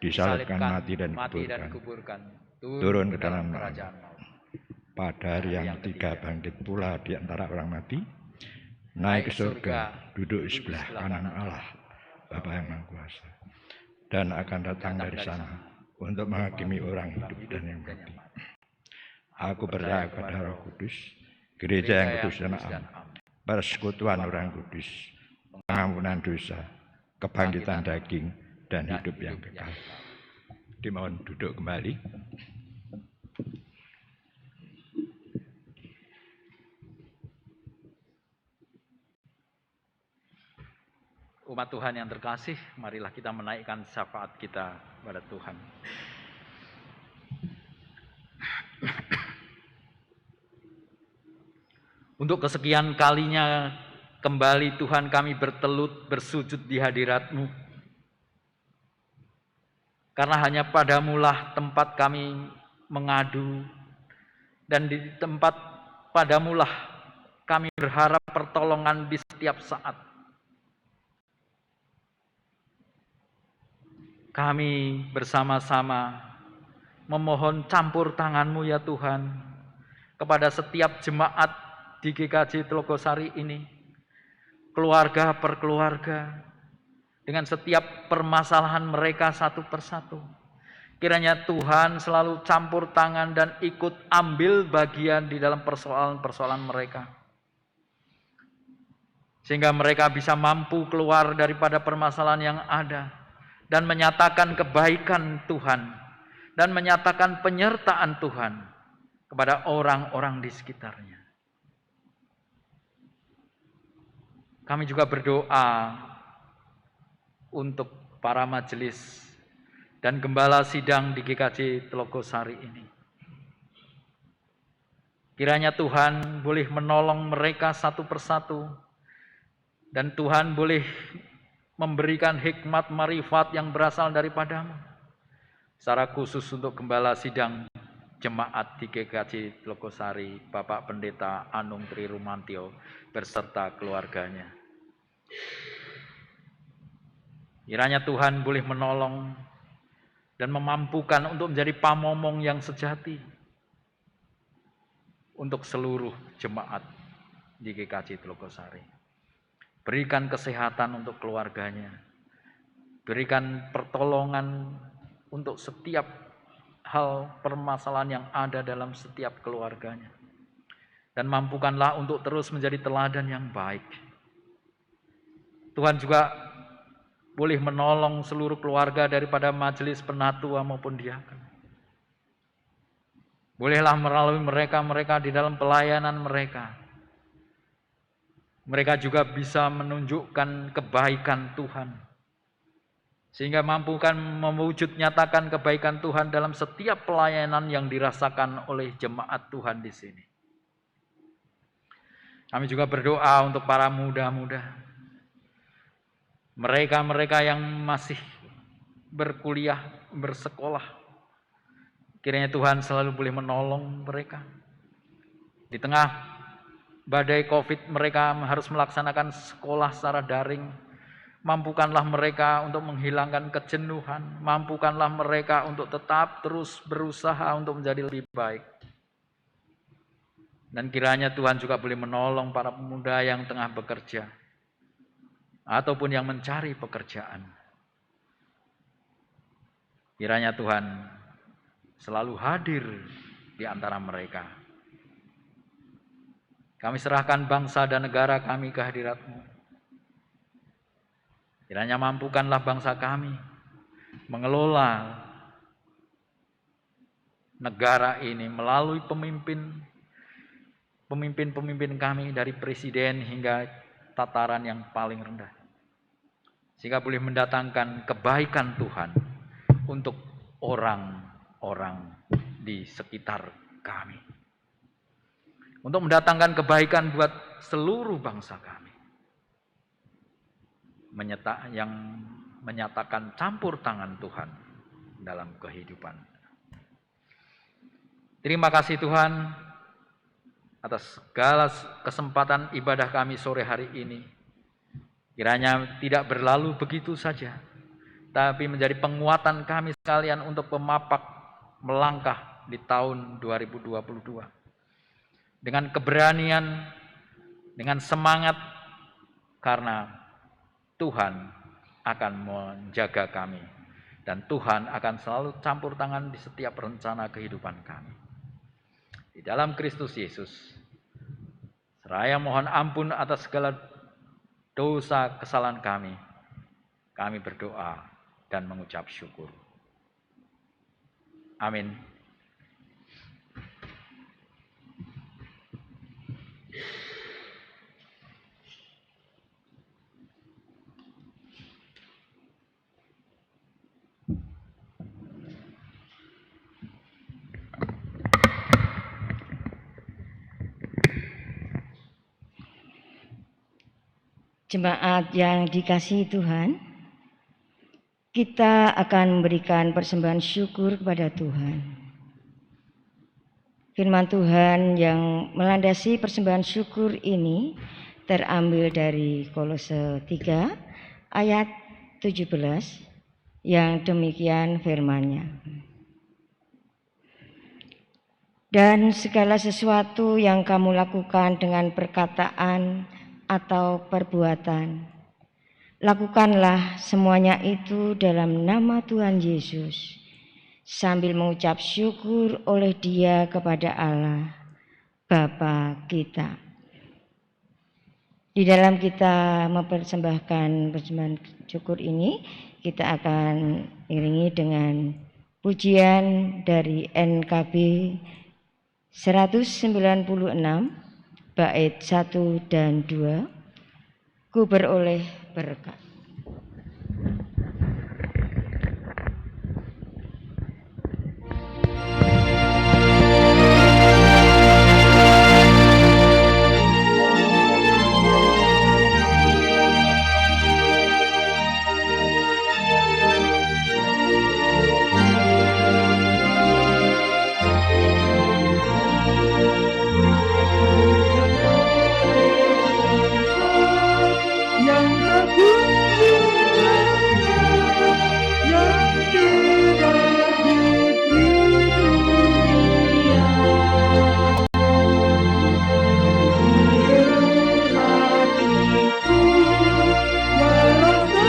disalibkan, mati dan dikuburkan, turun ke dalam neraka. Pada hari yang ketiga bangkit pula di antara orang mati, naik ke surga, duduk di sebelah kanan Allah, Bapa yang Maha Kuasa, dan akan datang dari sana untuk menghakimi orang hidup dan yang mati. Aku percaya kepada Roh Kudus, gereja yang kudus dan am, persekutuan orang kudus, pengampunan dosa, kebangkitan daging, dan hidup yang kekal. Dimohon duduk kembali.
Umat Tuhan yang terkasih, marilah kita menaikkan syafaat kita kepada Tuhan. Untuk kesekian kalinya kembali Tuhan kami bertelut bersujud di hadirat-Mu. Karena hanya padamulah tempat kami mengadu, dan di tempat padamulah kami berharap pertolongan di setiap saat. Kami bersama-sama memohon campur tangan-Mu ya Tuhan kepada setiap jemaat di GKJ Tlogosari ini, keluarga per keluarga, dengan setiap permasalahan mereka satu persatu. Kiranya Tuhan selalu campur tangan dan ikut ambil bagian di dalam persoalan-persoalan mereka. Sehingga mereka bisa mampu keluar daripada permasalahan yang ada dan menyatakan kebaikan Tuhan dan menyatakan penyertaan Tuhan kepada orang-orang di sekitarnya. Kami juga berdoa untuk para majelis dan gembala sidang di GKJ Telogosari ini. Kiranya Tuhan boleh menolong mereka satu persatu, dan Tuhan boleh memberikan hikmat marifat yang berasal daripadamu. Secara khusus untuk gembala sidang jemaat di GKJ Telogosari, Bapak Pendeta Anung Tri Rumantio berserta keluarganya. Kiranya Tuhan boleh menolong dan memampukan untuk menjadi pamomong yang sejati untuk seluruh jemaat di GKJ Telogosari. Berikan kesehatan untuk keluarganya. Berikan pertolongan untuk setiap hal permasalahan yang ada dalam setiap keluarganya. Dan mampukanlah untuk terus menjadi teladan yang baik. Tuhan juga boleh menolong seluruh keluarga daripada majelis penatua maupun diaken. Bolehlah melalui mereka di dalam pelayanan mereka. Mereka juga bisa menunjukkan kebaikan Tuhan. Sehingga mampukan mewujud nyatakan kebaikan Tuhan dalam setiap pelayanan yang dirasakan oleh jemaat Tuhan di sini. Kami juga berdoa untuk para muda-muda. Mereka yang masih berkuliah, bersekolah. Kiranya Tuhan selalu boleh menolong mereka. Di tengah badai COVID mereka harus melaksanakan sekolah secara daring. Mampukanlah mereka untuk menghilangkan kejenuhan. Mampukanlah mereka untuk tetap terus berusaha untuk menjadi lebih baik. Dan kiranya Tuhan juga boleh menolong para pemuda yang tengah bekerja ataupun yang mencari pekerjaan. Kiranya Tuhan selalu hadir di antara mereka. Kami serahkan bangsa dan negara kami ke hadirat-Mu. Kiranya mampukanlah bangsa kami mengelola negara ini melalui pemimpin kami dari presiden hingga tataran yang paling rendah. Sehingga boleh mendatangkan kebaikan Tuhan untuk orang-orang di sekitar kami. Untuk mendatangkan kebaikan buat seluruh bangsa kami. Yang menyatakan campur tangan Tuhan dalam kehidupan. Terima kasih Tuhan atas segala kesempatan ibadah kami sore hari ini. Kiranya tidak berlalu begitu saja, tapi menjadi penguatan kami sekalian untuk memapak melangkah di tahun 2022. Dengan keberanian, dengan semangat, karena Tuhan akan menjaga kami. Dan Tuhan akan selalu campur tangan di setiap rencana kehidupan kami. Di dalam Kristus Yesus, seraya mohon ampun atas segala dosa kesalahan kami berdoa dan mengucap syukur. Amin.
Jemaat yang dikasihi Tuhan, kita akan memberikan persembahan syukur kepada Tuhan. Firman Tuhan yang melandasi persembahan syukur ini terambil dari Kolose 3 ayat 17 yang demikian firman-Nya. Dan segala sesuatu yang kamu lakukan dengan perkataan atau perbuatan, Lakukanlah semuanya itu dalam nama Tuhan Yesus, sambil mengucap syukur oleh Dia kepada Allah, Bapa kita. Di dalam kita mempersembahkan persembahan syukur ini, kita akan iringi dengan pujian dari NKB 196 bait 1 dan 2, Ku beroleh berkat.
yang tak kunjung yang tidak diberi dunia. Hatiku merasa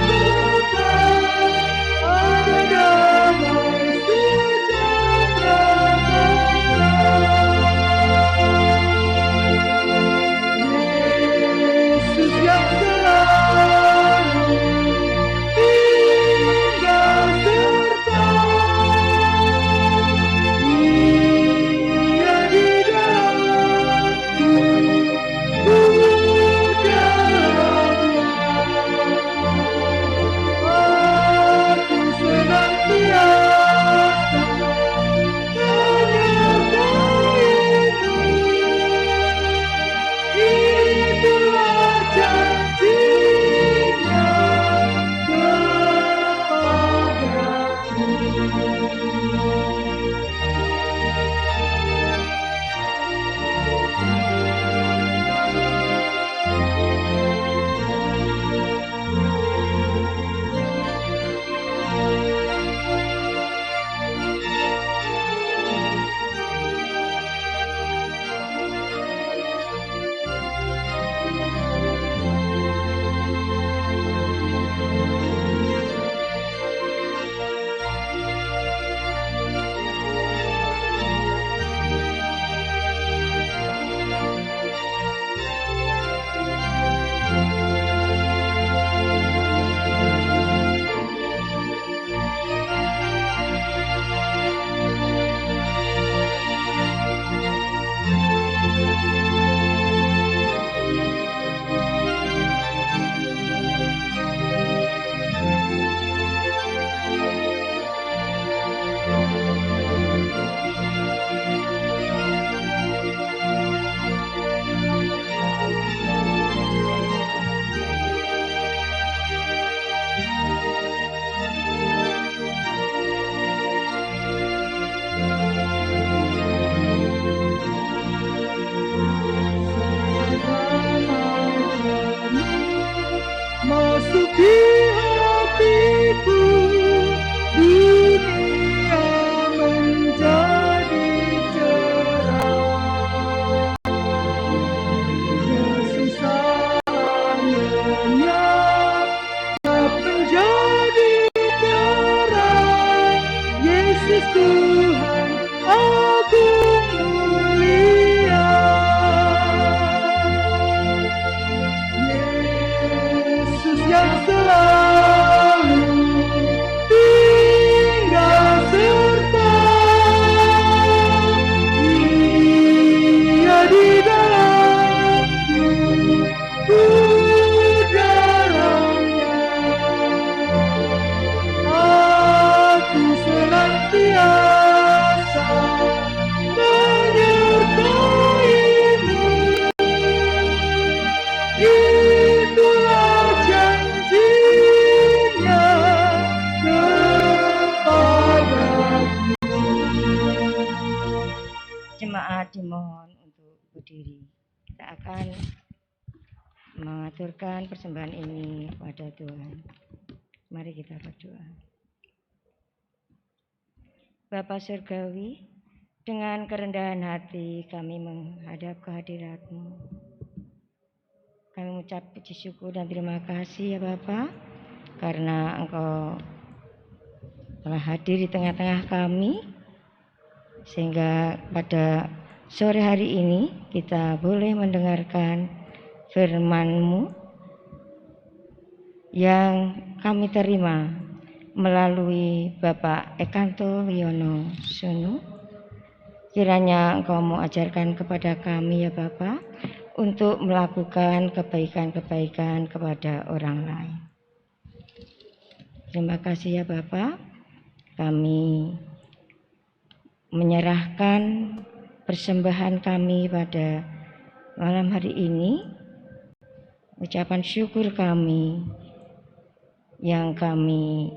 tetap ada damai Yesus yang selalu tinggal serta Dia di dalamku, ku dalamnya. Aku senantiasa itulah janjinya kepadaku. Masuki hatiku, dunia menjadi cerah. Kesusahan lenyap, tak menjadi terang. Yesus Tuhan agung mulia. Yesus yang selalu tinggal serta Dia di dalamku, ku dalamnya. Aku senantiasa menyertai-Mu. Itulah janjinya kepadaku.
Jemaat dimohon untuk berdiri. Kita akan mengaturkan persembahan ini pada Tuhan. Mari kita berdoa. Bapa Surgawi, dengan kerendahan hati kami menghadap kehadirat-Mu. Kami mengucap puji syukur dan terima kasih ya Bapa, karena Engkau telah hadir di tengah-tengah kami, sehingga pada sore hari ini kita boleh mendengarkan firman-Mu yang kami terima melalui Bapak Ekanto Wiono Sunu. Kiranya Engkau mau ajarkan kepada kami ya Bapak, untuk melakukan kebaikan-kebaikan kepada orang lain. Terima kasih ya Bapak. Kami menyerahkan persembahan kami pada malam hari ini, ucapan syukur kami yang kami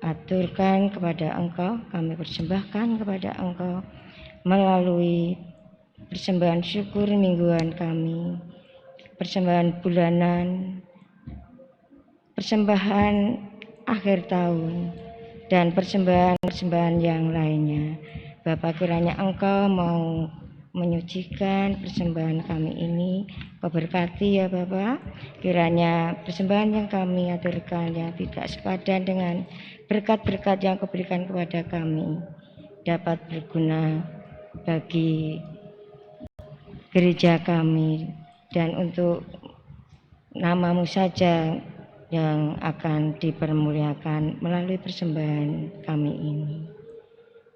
aturkan kepada Engkau, kami persembahkan kepada Engkau melalui persembahan syukur mingguan kami, persembahan bulanan, persembahan akhir tahun, dan persembahan-persembahan yang lainnya. Bapak, kiranya Engkau mau menyucikan persembahan kami ini, Kau berkati ya Bapak. Kiranya persembahan yang kami aturkan yang tidak sepadan dengan berkat-berkat yang Kau berikan kepada kami dapat berguna bagi gereja kami dan untuk nama-Mu saja yang akan dipermuliakan melalui persembahan kami ini.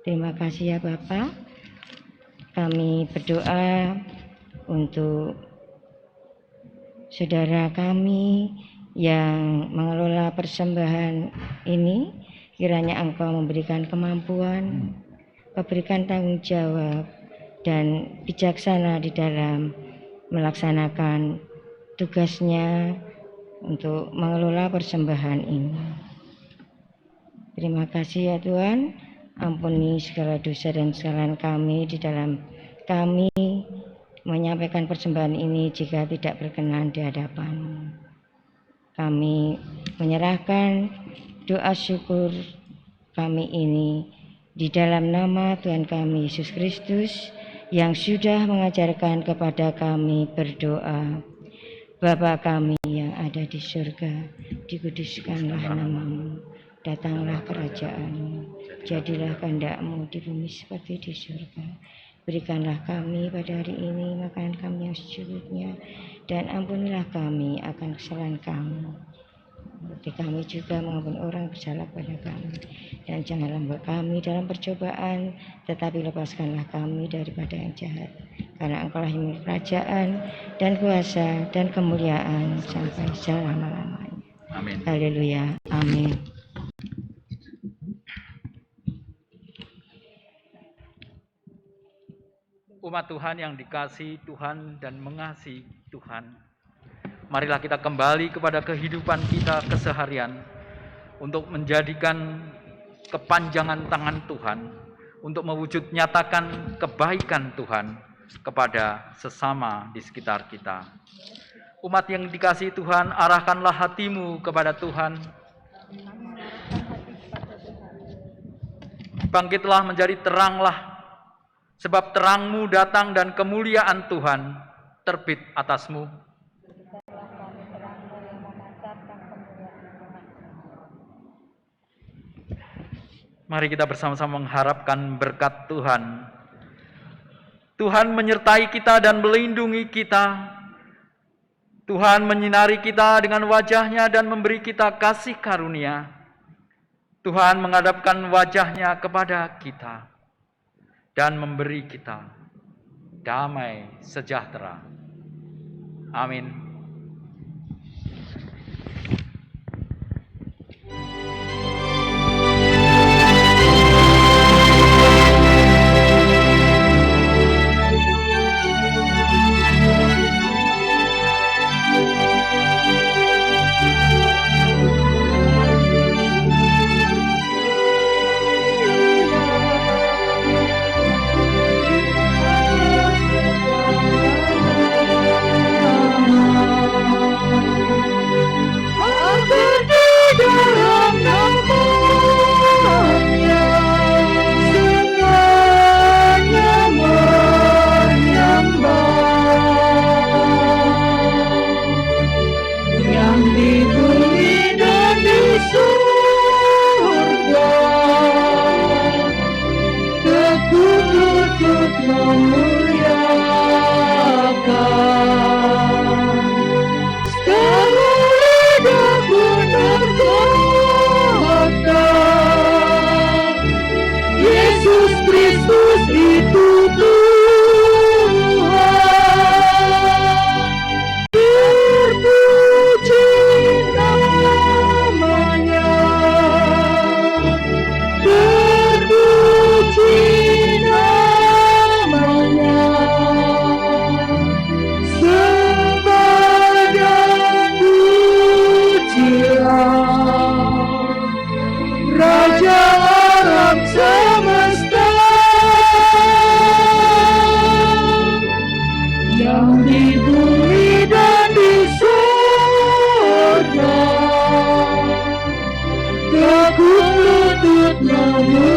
Terima kasih ya Bapak. Kami berdoa untuk saudara kami yang mengelola persembahan ini, kiranya Engkau memberikan kemampuan, memberikan tanggung jawab, dan bijaksana di dalam melaksanakan tugasnya untuk mengelola persembahan ini. Terima kasih ya Tuhan. Ampuni segala dosa dan kesalahan kami di dalam kami menyampaikan persembahan ini jika tidak berkenan di hadapan-Mu. Kami menyerahkan doa syukur kami ini di dalam nama Tuhan kami Yesus Kristus yang sudah mengajarkan kepada kami berdoa. Bapa kami yang ada di surga, dikuduskanlah nama-Mu, datanglah kerajaan-Mu, jadilah kehendak-Mu di bumi seperti di surga. Berikanlah kami pada hari ini makanan kami yang secukupnya, dan ampunilah kami akan kesalahan kami, seperti kami juga mengampuni orang bersalah kepada kami. Dan janganlah membawa kami dalam percobaan, tetapi lepaskanlah kami daripada yang jahat. Karena Engkau lah yang memiliki kerajaan dan kuasa dan kemuliaan sampai selama-lamanya.
Amin.
Haleluya. Amin.
Umat Tuhan yang dikasihi Tuhan dan mengasihi Tuhan, marilah kita kembali kepada kehidupan kita keseharian untuk menjadikan kepanjangan tangan Tuhan untuk mewujud nyatakan kebaikan Tuhan kepada sesama di sekitar kita. Umat yang dikasihi Tuhan, arahkanlah hatimu kepada Tuhan. Bangkitlah menjadi teranglah, sebab terangmu datang dan kemuliaan Tuhan terbit atasmu. Mari kita bersama-sama mengharapkan berkat Tuhan. Tuhan menyertai kita dan melindungi kita. Tuhan menyinari kita dengan wajah-Nya dan memberi kita kasih karunia. Tuhan menghadapkan wajah-Nya kepada kita dan memberi kita damai sejahtera. Amin.
Amin.